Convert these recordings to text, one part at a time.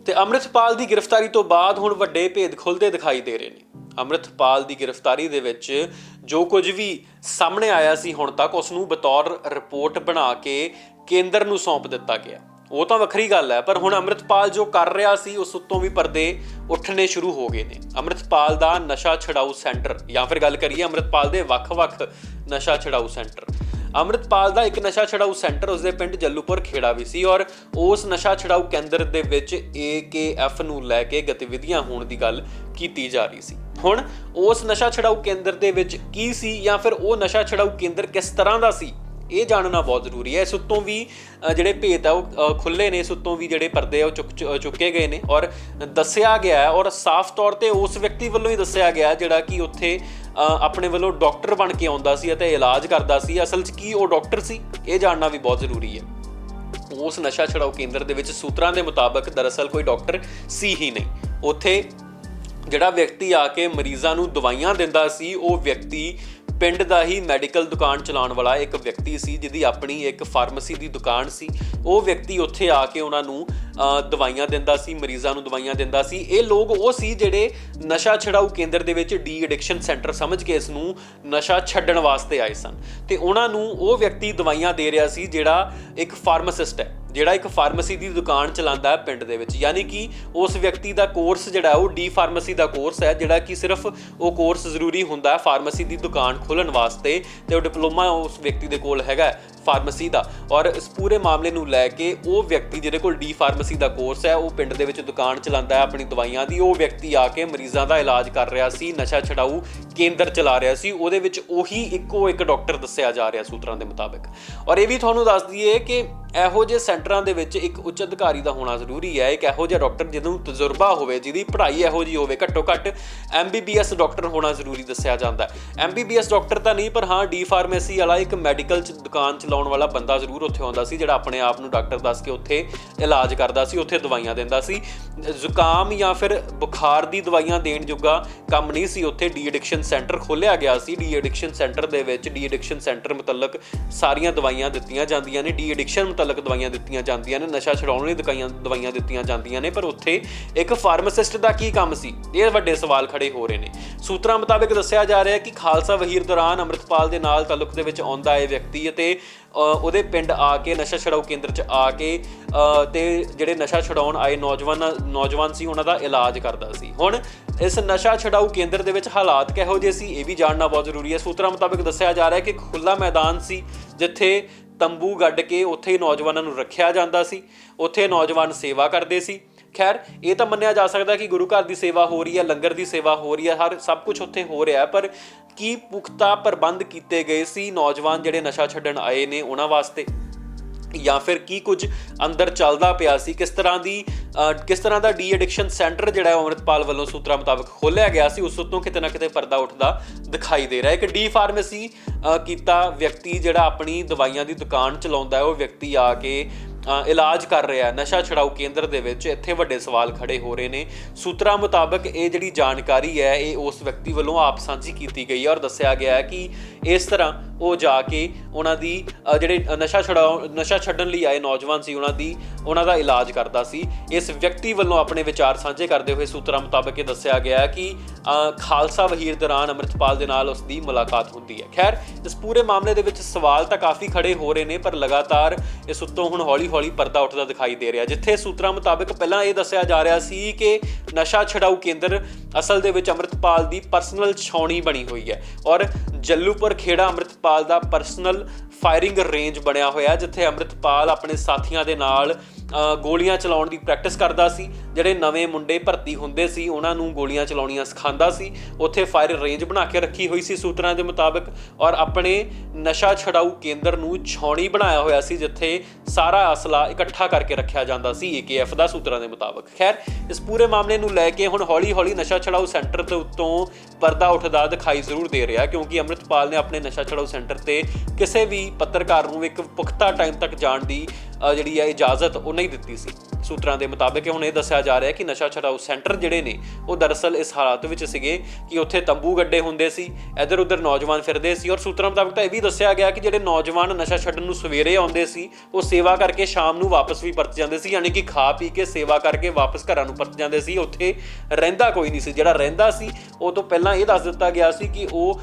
ਤੇ ਅੰਮ੍ਰਿਤਪਾਲ ਦੀ ਗ੍ਰਿਫਤਾਰੀ ਤੋਂ ਬਾਅਦ ਹੁਣ ਵੱਡੇ ਭੇਦ ਖੁੱਲਦੇ ਦਿਖਾਈ ਦੇ ਰਹੇ ਨੇ। ਅੰਮ੍ਰਿਤਪਾਲ ਦੀ ਗ੍ਰਿਫਤਾਰੀ ਦੇ ਵਿੱਚ ਜੋ ਕੁਝ ਵੀ ਸਾਹਮਣੇ ਆਇਆ ਸੀ ਹੁਣ ਤੱਕ, ਉਸ ਨੂੰ ਬਤੌਰ ਰਿਪੋਰਟ ਬਣਾ ਕੇ ਕੇਂਦਰ ਨੂੰ ਸੌਂਪ ਦਿੱਤਾ ਗਿਆ। ਉਹ ਤਾਂ ਵੱਖਰੀ ਗੱਲ ਹੈ, ਪਰ ਹੁਣ ਅੰਮ੍ਰਿਤਪਾਲ ਜੋ ਕਰ ਰਿਹਾ ਸੀ ਉਸ ਉੱਤੋਂ ਵੀ ਪਰਦੇ ਉੱਠਣੇ ਸ਼ੁਰੂ ਹੋ ਗਏ ਨੇ। ਅੰਮ੍ਰਿਤਪਾਲ ਦਾ ਨਸ਼ਾ ਛਡਾਊ ਸੈਂਟਰ, ਜਾਂ ਫਿਰ ਗੱਲ ਕਰੀਏ ਅੰਮ੍ਰਿਤਪਾਲ ਦੇ ਵੱਖ-ਵੱਖ ਨਸ਼ਾ ਛਡਾਊ ਸੈਂਟਰ। ਅੰਮ੍ਰਿਤਪਾਲ ਦਾ ਇੱਕ ਨਸ਼ਾ ਛਡਾਊ ਸੈਂਟਰ ਉਸਦੇ ਪਿੰਡ ਜੱਲੂਪੁਰ ਖੇੜਾ ਵੀ ਸੀ, ਔਰ ਉਸ ਨਸ਼ਾ ਛਡਾਊ ਕੇਂਦਰ ਦੇ ਵਿੱਚ AKF ਨੂੰ ਲੈ ਕੇ ਗਤੀਵਿਧੀਆਂ ਹੋਣ ਦੀ ਗੱਲ ਕੀਤੀ ਜਾ ਰਹੀ ਸੀ। ਹੁਣ ਉਸ ਨਸ਼ਾ ਛਡਾਊ ਕੇਂਦਰ ਦੇ ਵਿੱਚ ਕੀ ਸੀ, ਜਾਂ ਫਿਰ ਉਹ ਨਸ਼ਾ ਛਡਾਊ ਕੇਂਦਰ ਕਿਸ ਤਰ੍ਹਾਂ ਦਾ ਸੀ, ਇਹ ਜਾਣਨਾ ਬਹੁਤ ਜ਼ਰੂਰੀ ਹੈ। ਇਸ ਉੱਤੋਂ ਵੀ ਜਿਹੜੇ ਭੇਤ ਆ ਉਹ ਖੁੱਲੇ ਨੇ, ਇਸ ਉੱਤੋਂ ਵੀ ਜਿਹੜੇ ਪਰਦੇ ਆ ਉਹ ਚੁੱਕੇ ਗਏ ਨੇ, ਔਰ ਦੱਸਿਆ ਗਿਆ ਹੈ, ਔਰ ਸਾਫ਼ ਤੌਰ ਤੇ ਉਸ ਵਿਅਕਤੀ ਵੱਲੋਂ ਹੀ ਦੱਸਿਆ ਗਿਆ ਜਿਹੜਾ ਕਿ ਉੱਥੇ ਆਪਣੇ ਵੱਲੋਂ ਡਾਕਟਰ ਬਣ ਕੇ ਆਉਂਦਾ ਸੀ ਅਤੇ ਇਲਾਜ ਕਰਦਾ ਸੀ। ਅਸਲ 'ਚ ਕੀ ਉਹ ਡਾਕਟਰ ਸੀ, ਇਹ ਜਾਣਨਾ ਵੀ ਬਹੁਤ ਜ਼ਰੂਰੀ ਹੈ। ਉਸ ਨਸ਼ਾ ਛਡਾਊ ਕੇਂਦਰ ਦੇ ਵਿੱਚ ਸੂਤਰਾਂ ਦੇ ਮੁਤਾਬਕ ਦਰਅਸਲ ਕੋਈ ਡਾਕਟਰ ਸੀ ਹੀ ਨਹੀਂ। ਉੱਥੇ ਜਿਹੜਾ ਵਿਅਕਤੀ ਆ ਕੇ ਮਰੀਜ਼ਾਂ ਨੂੰ ਦਵਾਈਆਂ ਦਿੰਦਾ ਸੀ, ਉਹ ਵਿਅਕਤੀ ਪਿੰਡ ਦਾ ਹੀ ਮੈਡੀਕਲ ਦੁਕਾਨ ਚਲਾਉਣ ਵਾਲਾ ਇੱਕ ਵਿਅਕਤੀ ਸੀ, ਜਿਹਦੀ ਆਪਣੀ ਇੱਕ ਫਾਰਮੇਸੀ ਦੀ ਦੁਕਾਨ ਸੀ। ਉਹ ਵਿਅਕਤੀ ਉੱਥੇ ਆ ਕੇ ਉਹਨਾਂ ਨੂੰ ਦਵਾਈਆਂ ਦਿੰਦਾ ਸੀ, ਮਰੀਜ਼ਾਂ ਨੂੰ ਦਵਾਈਆਂ ਦਿੰਦਾ ਸੀ। ਇਹ ਲੋਕ ਉਹ ਸੀ ਜਿਹੜੇ ਨਸ਼ਾ ਛਡਾਊ ਕੇਂਦਰ ਦੇ ਵਿੱਚ ਡੀ ਐਡਿਕਸ਼ਨ ਸੈਂਟਰ ਸਮਝ ਕੇ ਇਸ ਨੂੰ ਨਸ਼ਾ ਛੱਡਣ ਵਾਸਤੇ ਆਏ ਸਨ, ਤੇ ਉਹਨਾਂ ਨੂੰ ਉਹ ਵਿਅਕਤੀ ਦਵਾਈਆਂ ਦੇ ਰਿਹਾ ਸੀ ਜਿਹੜਾ ਇੱਕ ਫਾਰਮਾਸਿਸਟ ਹੈ, ਜਿਹੜਾ ਇੱਕ ਫਾਰਮੇਸੀ ਦੀ ਦੁਕਾਨ ਚਲਾਉਂਦਾ ਹੈ ਪਿੰਡ ਦੇ ਵਿੱਚ। ਯਾਨੀ ਕਿ ਉਸ ਵਿਅਕਤੀ ਦਾ ਕੋਰਸ ਜਿਹੜਾ ਉਹ ਡੀ ਫਾਰਮੇਸੀ ਦਾ ਕੋਰਸ ਹੈ, ਜਿਹੜਾ ਕਿ ਸਿਰਫ ਉਹ ਕੋਰਸ ਜ਼ਰੂਰੀ ਹੁੰਦਾ ਹੈ ਫਾਰਮੇਸੀ ਦੀ ਦੁਕਾਨ ਖੋਲ੍ਹਣ ਵਾਸਤੇ, ਤੇ ਉਹ ਡਿਪਲੋਮਾ ਉਸ ਵਿਅਕਤੀ ਦੇ ਕੋਲ ਹੈਗਾ ਫਾਰਮੇਸੀ ਦਾ। ਔਰ ਇਸ ਪੂਰੇ ਮਾਮਲੇ ਨੂੰ ਲੈ ਕੇ ਉਹ ਵਿਅਕਤੀ ਜਿਹਦੇ ਕੋਲ ਡੀ ਫਾਰਮੇਸੀ ਦਾ ਕੋਰਸ ਹੈ, ਉਹ ਪਿੰਡ ਦੇ ਵਿੱਚ ਦੁਕਾਨ ਚਲਾਉਂਦਾ ਹੈ ਆਪਣੀ ਦਵਾਈਆਂ ਦੀ। ਉਹ ਵਿਅਕਤੀ ਆ ਕੇ ਮਰੀਜ਼ਾਂ ਦਾ ਇਲਾਜ ਕਰ ਰਿਹਾ ਸੀ, ਨਸ਼ਾ ਛਡਾਊ ਕੇਂਦਰ ਚਲਾ ਰਿਹਾ ਸੀ, ਉਹਦੇ ਵਿੱਚ ਉਹੀ ਇੱਕੋ ਇੱਕ ਡਾਕਟਰ ਦੱਸਿਆ ਜਾ ਰਿਹਾ ਸੂਤਰਾਂ ਦੇ ਮੁਤਾਬਕ। ਔਰ ਇਹ ਵੀ ਤੁਹਾਨੂੰ ਦੱਸ ਦਈਏ ਕਿ ਇਹੋ ਜਿਹੇ ਸੈਂਟਰਾਂ ਦੇ ਵਿੱਚ ਇੱਕ ਉੱਚ ਅਧਿਕਾਰੀ ਦਾ ਹੋਣਾ ਜ਼ਰੂਰੀ ਹੈ, ਇੱਕ ਇਹੋ ਜਿਹਾ ਡਾਕਟਰ ਜਿਹਨੂੰ ਤਜਰਬਾ ਹੋਵੇ, ਜਿਹਦੀ ਪੜ੍ਹਾਈ ਇਹੋ ਜਿਹੀ ਹੋਵੇ, ਘੱਟੋ ਘੱਟ MBBS ਡਾਕਟਰ ਹੋਣਾ ਜ਼ਰੂਰੀ ਦੱਸਿਆ ਜਾਂਦਾ ਹੈ। MBBS ਡਾਕਟਰ ਤਾਂ ਨਹੀਂ, ਪਰ ਹਾਂ ਡੀ ਫਾਰਮੇਸੀ ਵਾਲਾ ਇੱਕ ਮੈਡੀਕਲ ਦੁਕਾਨ ਚਲਾਉਣ ਵਾਲਾ ਬੰਦਾ ਜ਼ਰੂਰ ਉੱਥੇ ਆਉਂਦਾ ਸੀ, ਜਿਹੜਾ ਆਪਣੇ ਆਪ ਨੂੰ ਡਾਕਟਰ ਦੱਸ ਕੇ ਉੱਥੇ ਇਲਾਜ ਕਰਦਾ ਸੀ, ਉੱਥੇ ਦਵਾਈਆਂ ਦਿੰਦਾ ਸੀ। ਜ਼ੁਕਾਮ ਜਾਂ ਫਿਰ ਬੁਖਾਰ ਦੀ ਦਵਾਈਆਂ ਦੇਣ ਜੋਗਾ ਕੰਮ ਨਹੀਂ ਸੀ ਉੱਥੇ। ਡੀ ਐਡਿਕਸ਼ਨ ਸੈਂਟਰ ਖੋਲ੍ਹਿਆ ਗਿਆ ਸੀ। ਡੀ ਐਡਿਕਸ਼ਨ ਸੈਂਟਰ ਦੇ ਵਿੱਚ ਡੀ ਐਡਿਕਸ਼ਨ ਸੈਂਟਰ ਮੁਤਲਕ ਸਾਰੀਆਂ ਦਵਾਈਆਂ ਦਿੱਤੀਆਂ ਜਾਂਦੀਆਂ ਨੇ, ਡੀ ਐਡਿਕਸ਼ਨ ਮੁਤਲਕ ਦਵਾਈਆਂ ਦਿੱਤੀਆਂ ਜਾਂਦੀਆਂ ਨੇ, ਨਸ਼ਾ ਛਡਾਉਣ ਲਈ ਦਵਾਈਆਂ ਦਿੱਤੀਆਂ ਜਾਂਦੀਆਂ ਨੇ। ਪਰ ਉੱਥੇ ਇੱਕ ਫਾਰਮਾਸਿਸਟ ਦਾ ਕੀ ਕੰਮ ਸੀ, ਇਹ ਵੱਡੇ ਸਵਾਲ ਖੜੇ ਹੋ ਰਹੇ ਨੇ। ਸੂਤਰਾਂ ਮੁਤਾਬਕ ਦੱਸਿਆ ਜਾ ਰਿਹਾ ਕਿ ਖਾਲਸਾ ਵਹੀਰ ਦੌਰਾਨ ਅੰਮ੍ਰਿਤਪਾਲ ਦੇ ਨਾਲ ਤਾਲੁਕ ਦੇ ਵਿੱਚ ਆਉਂਦਾ ਇਹ ਵਿਅਕਤੀ ਅਤੇ ਉਹਦੇ ਪਿੰਡ ਆ ਕੇ ਨਸ਼ਾ ਛਡਾਊ ਕੇਂਦਰ 'ਚ ਆ ਕੇ ਤੇ ਜਿਹੜੇ ਨਸ਼ਾ ਛਡਾਉਣ ਆਏ ਨੌਜਵਾਨ ਸੀ ਉਹਨਾਂ ਦਾ ਇਲਾਜ ਕਰਦਾ ਸੀ। ਹੁਣ ਇਸ ਨਸ਼ਾ ਛਡਾਊ ਕੇਂਦਰ ਦੇ ਵਿੱਚ ਹਾਲਾਤ ਕਿਹੋ ਜਿਹੇ ਸੀ, ਇਹ ਵੀ ਜਾਣਨਾ ਬਹੁਤ ਜ਼ਰੂਰੀ ਹੈ। ਸੂਤਰਾਂ ਮੁਤਾਬਕ ਦੱਸਿਆ ਜਾ ਰਿਹਾ ਕਿ ਖੁੱਲ੍ਹਾ ਮੈਦਾਨ ਸੀ, ਜਿੱਥੇ ਤੰਬੂ ਗੱਡ ਕੇ ਉੱਥੇ ਹੀ ਨੌਜਵਾਨਾਂ ਨੂੰ ਰੱਖਿਆ ਜਾਂਦਾ ਸੀ, ਉੱਥੇ ਨੌਜਵਾਨ ਸੇਵਾ ਕਰਦੇ ਸੀ। ਖੈਰ, ਇਹ ਤਾਂ ਮੰਨਿਆ ਜਾ ਸਕਦਾ ਕਿ ਗੁਰੂ ਘਰ ਦੀ ਸੇਵਾ ਹੋ ਰਹੀ ਹੈ, ਲੰਗਰ ਦੀ ਸੇਵਾ ਹੋ ਰਹੀ ਹੈ, ਸਭ ਕੁਝ ਉੱਥੇ ਹੋ ਰਿਹਾ, ਪਰ ਕੀ ਪੁਖਤਾ ਪ੍ਰਬੰਧ ਕੀਤੇ ਗਏ ਸੀ ਨੌਜਵਾਨ ਜਿਹੜੇ ਨਸ਼ਾ ਛੱਡਣ ਆਏ ਨੇ ਉਹਨਾਂ ਵਾਸਤੇ, ਜਾਂ ਫਿਰ ਕੀ ਕੁਝ ਅੰਦਰ ਚੱਲਦਾ ਪਿਆ ਸੀ, ਕਿਸ ਤਰ੍ਹਾਂ ਦਾ ਡੀ ਐਡਿਕਸ਼ਨ ਸੈਂਟਰ ਜਿਹੜਾ ਅੰਮ੍ਰਿਤਪਾਲ ਵੱਲੋਂ ਸੂਤਰਾਂ ਮੁਤਾਬਕ ਖੋਲ੍ਹਿਆ ਗਿਆ ਸੀ, ਉਸ ਉੱਤੋਂ ਕਿਤੇ ਨਾ ਕਿਤੇ ਪਰਦਾ ਉੱਠਦਾ ਦਿਖਾਈ ਦੇ ਰਿਹਾ। ਇੱਕ ਡੀ ਫਾਰਮੇਸੀ ਕੀਤਾ ਵਿਅਕਤੀ ਜਿਹੜਾ ਆਪਣੀ ਦਵਾਈਆਂ ਦੀ ਦੁਕਾਨ ਚਲਾਉਂਦਾ ਹੈ, ਉਹ ਵਿਅਕਤੀ ਆ ਕੇ ਇਲਾਜ ਕਰ ਰਿਹਾ ਨਸ਼ਾ ਛਡਾਊ ਕੇਂਦਰ ਦੇ ਵਿੱਚ। ਇੱਥੇ ਵੱਡੇ ਸਵਾਲ ਖੜੇ ਹੋ ਰਹੇ ਨੇ। ਸੂਤਰਾਂ ਮੁਤਾਬਕ ਇਹ ਜਿਹੜੀ ਜਾਣਕਾਰੀ ਹੈ ਇਹ ਉਸ ਵਿਅਕਤੀ ਵੱਲੋਂ ਆਪ ਸਾਂਝੀ ਕੀਤੀ ਗਈ ਹੈ, ਔਰ ਦੱਸਿਆ ਗਿਆ ਹੈ ਕਿ ਇਸ ਤਰ੍ਹਾਂ ਉਹ ਜਾ ਕੇ ਉਹਨਾਂ ਦੀ ਜਿਹੜੇ ਨਸ਼ਾ ਛੱਡਣ ਲਈ ਆਏ ਨੌਜਵਾਨ ਸੀ ਉਹਨਾਂ ਦਾ ਇਲਾਜ ਕਰਦਾ ਸੀ। ਇਸ ਵਿਅਕਤੀ ਵੱਲੋਂ ਆਪਣੇ ਵਿਚਾਰ ਸਾਂਝੇ ਕਰਦੇ ਹੋਏ ਸੂਤਰਾਂ ਮੁਤਾਬਕ ਇਹ ਦੱਸਿਆ ਗਿਆ ਕਿ ਖਾਲਸਾ ਵਹੀਰ ਦੌਰਾਨ ਅੰਮ੍ਰਿਤਪਾਲ ਦੇ ਨਾਲ ਉਸ ਦੀ ਮੁਲਾਕਾਤ ਹੁੰਦੀ ਹੈ। ਖੈਰ, ਇਸ ਪੂਰੇ ਮਾਮਲੇ ਦੇ ਵਿੱਚ ਸਵਾਲ ਤਾਂ ਕਾਫੀ ਖੜੇ ਹੋ ਰਹੇ ਨੇ, ਪਰ ਲਗਾਤਾਰ ਇਸ ਉੱਤੋਂ ਹੁਣ ਹੌਲੀ ਪਰਦਾ ਉੱਠਦਾ ਦਿਖਾਈ ਦੇ ਰਿਹਾ। ਜਿੱਥੇ ਸੂਤਰਾਂ ਮੁਤਾਬਕ ਪਹਿਲਾਂ ਇਹ ਦੱਸਿਆ ਜਾ ਰਿਹਾ ਸੀ ਕਿ ਨਸ਼ਾ ਛਡਾਊ ਕੇਂਦਰ ਅਸਲ ਦੇ ਵਿੱਚ ਅੰਮ੍ਰਿਤਪਾਲ ਦੀ ਪਰਸਨਲ ਛਾਉਣੀ ਬਣੀ ਹੋਈ ਹੈ, ਔਰ ਜੱਲੂਪੁਰ ਖੇੜਾ ਅੰਮ੍ਰਿਤਪਾਲ ਦਾ ਪਰਸਨਲ ਫਾਇਰਿੰਗ ਰੇਂਜ ਬਣਿਆ ਹੋਇਆ, ਜਿੱਥੇ ਅੰਮ੍ਰਿਤਪਾਲ ਆਪਣੇ ਸਾਥੀਆਂ ਦੇ ਨਾਲ ਗੋਲੀਆਂ ਚਲਾਉਣ ਦੀ ਪ੍ਰੈਕਟਿਸ ਕਰਦਾ ਸੀ। ਜਿਹੜੇ ਨਵੇਂ ਮੁੰਡੇ ਭਰਤੀ ਹੁੰਦੇ ਸੀ ਉਹਨਾਂ ਨੂੰ ਗੋਲੀਆਂ ਚਲਾਉਣੀਆਂ ਸਿਖਾਉਂਦਾ ਸੀ। ਉੱਥੇ ਫਾਇਰ ਰੇਂਜ ਬਣਾ ਕੇ ਰੱਖੀ ਹੋਈ ਸੀ ਸੂਤਰਾਂ ਦੇ ਮੁਤਾਬਕ, ਔਰ ਆਪਣੇ ਨਸ਼ਾ ਛਡਾਊ ਕੇਂਦਰ ਨੂੰ ਛਾਉਣੀ ਬਣਾਇਆ ਹੋਇਆ ਸੀ, ਜਿੱਥੇ ਸਾਰਾ ਅਸਲਾ ਇਕੱਠਾ ਕਰਕੇ ਰੱਖਿਆ ਜਾਂਦਾ ਸੀ AKF ਦਾ, ਸੂਤਰਾਂ ਦੇ ਮੁਤਾਬਕ। ਖੈਰ, ਇਸ ਪੂਰੇ ਮਾਮਲੇ ਨੂੰ ਲੈ ਕੇ ਹੁਣ ਹੌਲੀ ਨਸ਼ਾ ਛਡਾਊ ਸੈਂਟਰ ਦੇ ਉੱਤੋਂ ਪਰਦਾ ਉੱਠਦਾ ਦਿਖਾਈ ਜ਼ਰੂਰ ਦੇ ਰਿਹਾ, ਕਿਉਂਕਿ ਅੰਮ੍ਰਿਤਪਾਲ ਨੇ ਆਪਣੇ ਨਸ਼ਾ ਛਡਾਊ ਸੈਂਟਰ ਤੇ ਕਿਸੇ ਵੀ ਪੱਤਰਕਾਰ ਨੂੰ ਇੱਕ ਪੁਖਤਾ ਟਾਈਮ ਤੱਕ ਜਾਣ ਦੀ ਜਿਹੜੀ ਹੈ ਇਜਾਜ਼ਤ ਉਹ ਨਹੀਂ ਦਿੱਤੀ ਸੀ। ਸੂਤਰਾਂ ਦੇ ਮੁਤਾਬਕ ਹੁਣ ਇਹ ਦੱਸਿਆ ਜਾ ਰਿਹਾ ਕਿ ਨਸ਼ਾ ਛਡਾਊ ਸੈਂਟਰ ਜਿਹੜੇ ਨੇ ਉਹ ਦਰਅਸਲ ਇਸ ਹਾਲਾਤ ਵਿੱਚ ਸੀਗੇ ਕਿ ਉੱਥੇ ਤੰਬੂ ਗੱਡੇ ਹੁੰਦੇ ਸੀ, ਇੱਧਰ ਉੱਧਰ ਨੌਜਵਾਨ ਫਿਰਦੇ ਸੀ। ਔਰ ਸੂਤਰਾਂ ਮੁਤਾਬਕ ਤਾਂ ਇਹ ਵੀ ਦੱਸਿਆ ਗਿਆ ਕਿ ਜਿਹੜੇ ਨੌਜਵਾਨ ਨਸ਼ਾ ਛੱਡਣ ਨੂੰ ਸਵੇਰੇ ਆਉਂਦੇ ਸੀ ਉਹ ਸੇਵਾ ਕਰਕੇ ਸ਼ਾਮ ਨੂੰ ਵਾਪਸ ਵੀ ਪਰਤ ਜਾਂਦੇ ਸੀ, ਯਾਨੀ ਕਿ ਖਾ ਪੀ ਕੇ ਸੇਵਾ ਕਰਕੇ ਵਾਪਸ ਘਰਾਂ ਨੂੰ ਪਰਤ ਜਾਂਦੇ ਸੀ। ਉੱਥੇ ਰਹਿੰਦਾ ਕੋਈ ਨਹੀਂ ਸੀ, ਜਿਹੜਾ ਰਹਿੰਦਾ ਸੀ ਉਹ ਤੋਂ ਪਹਿਲਾਂ ਇਹ ਦੱਸ ਦਿੱਤਾ ਗਿਆ ਸੀ ਕਿ ਉਹ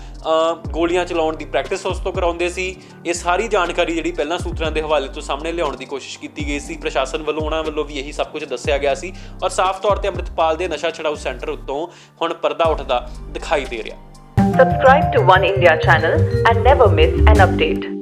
ਗੋਲੀਆਂ ਚਲਾਉਣ ਦੀ ਪ੍ਰੈਕਟਿਸ ਉਸ ਤੋਂ ਕਰਾਉਂਦੇ ਸੀ। ਇਹ ਸਾਰੀ ਜਾਣਕਾਰੀ ਜਿਹੜੀ ਪਹਿਲਾਂ ਸੂਤਰਾਂ ਦੇ ਹਵਾਲੇ ਤੋਂ ਸਾਹਮਣੇ ਲਿਆਉਣ ਦੀ ਕੋਸ਼ਿਸ਼ ਕੀਤੀ ਗਈ ਸੀ ਪ੍ਰਸ਼ਾਸਨ ਵੱਲੋਂ, ਉਹਨਾਂ ਵੱਲੋਂ ਵੀ ਇਹੀ ਸਭ ਕੁਝ ਦੱਸਿਆ ਗਿਆ ਸੀ। ਔਰ ਸਾਫ਼ ਤੌਰ ਤੇ ਅੰਮ੍ਰਿਤਪਾਲ ਦੇ ਨਸ਼ਾ ਛਡਾਊ ਸੈਂਟਰ ਉੱਤੋਂ ਹੁਣ ਪਰਦਾ ਉੱਠਦਾ ਦਿਖਾਈ ਦੇ ਰਿਹਾ। Subscribe to One India channel and never miss an update.